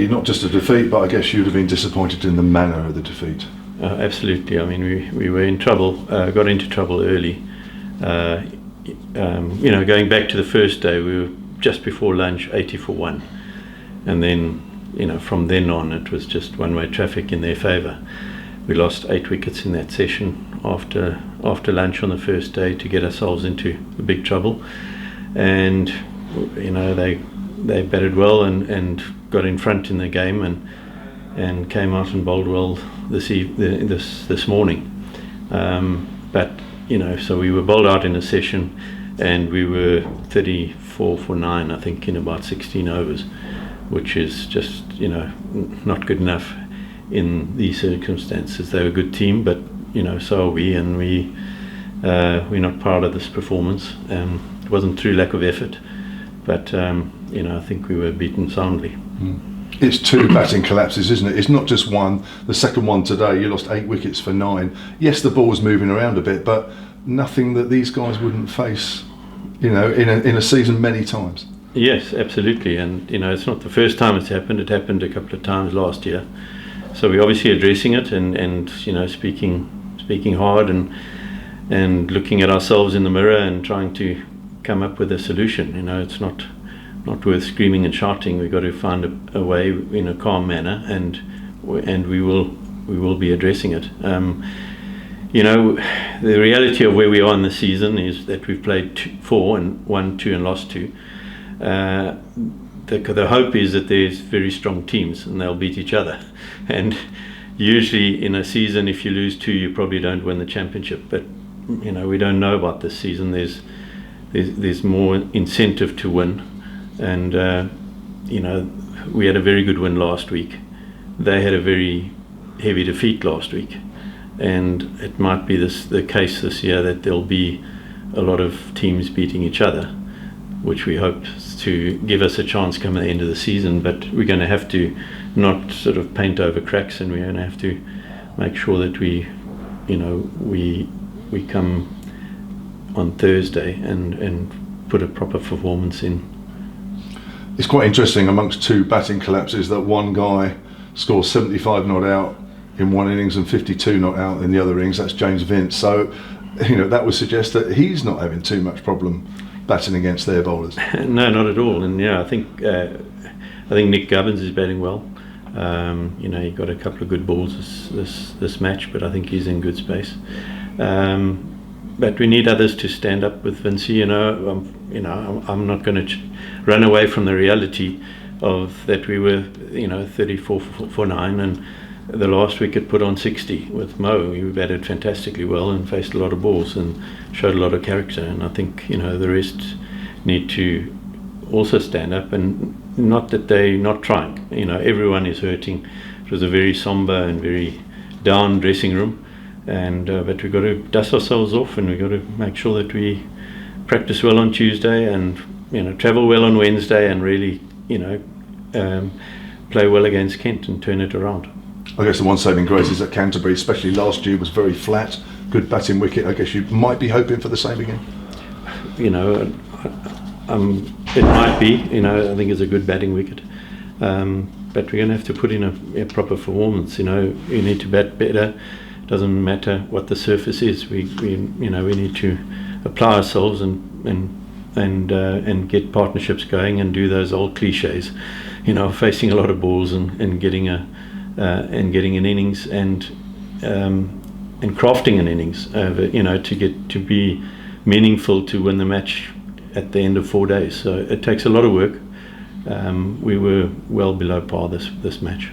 clearly not just a defeat, but I guess you'd have been disappointed in the manner of the defeat. Absolutely. I mean, we were in trouble, got into trouble early. Going back to the first day, we were just before lunch 80-1, and then from then on it was just one-way traffic in their favour. We lost 8 wickets in that session after lunch on the first day to get ourselves into the big trouble, and they batted well and got in front in the game and came out and bowled well this morning. So we were bowled out in a session, and we were 34 for 9, I think, in about 16 overs, which is just not good enough in these circumstances. They're a good team, but so are we, and we're not proud of this performance. It wasn't through lack of effort, but I think we were beaten soundly. It's 2 batting collapses, isn't it? It's not just one. The second one today, you lost 8 wickets for 9. Yes, the ball's moving around a bit, but nothing that these guys wouldn't face, in a season many times. Yes, absolutely, and it's not the first time it's happened. It happened a couple of times last year. So we're obviously addressing it and speaking hard and looking at ourselves in the mirror and trying to come up with a solution. It's not worth screaming and shouting. We've got to find a way in a calm manner, and we will be addressing it. The reality of where we are in the season is that we've played 4 and won 2 and lost 2. The hope is that there's very strong teams and they'll beat each other. And usually in a season, if you lose 2, you probably don't win the championship. But we don't know about this season. There's more incentive to win. And we had a very good win last week. They had a very heavy defeat last week, and it might be the case this year that there'll be a lot of teams beating each other, which we hope to give us a chance come at the end of the season. But we're going to have to not sort of paint over cracks, and we're going to have to make sure that we come on Thursday and put a proper performance in. It's quite interesting amongst 2 batting collapses that one guy scores 75 not out in one innings and 52 not out in the other innings. That's James Vince. So, that would suggest that he's not having too much problem batting against their bowlers. No, not at all. And I think Nick Gubbins is batting well. He got a couple of good balls this match, but I think he's in good space. But we need others to stand up with Vincey. I'm not going to run away from the reality of that we were 34 for 9, and the last wicket put on 60 with Mo. He batted fantastically well and faced a lot of balls and showed a lot of character, and I think the rest need to also stand up, and not that they're not trying. Everyone is hurting. It was a very somber and very down dressing room, and but we've got to dust ourselves off, and we've got to make sure that we practice well on Tuesday and travel well on Wednesday, and really play well against Kent and turn it around. I guess the one saving grace is that Canterbury, especially last year, was very flat, good batting wicket. I guess you might be hoping for the same again. It might be. I think it's a good batting wicket, but we're going to have to put in a proper performance. You need to bat better. Doesn't matter what the surface is. We need to apply ourselves and get partnerships going and do those old cliches. Facing a lot of balls and getting an innings and crafting an innings to be meaningful to win the match at the end of 4 days. So it takes a lot of work. We were well below par this match.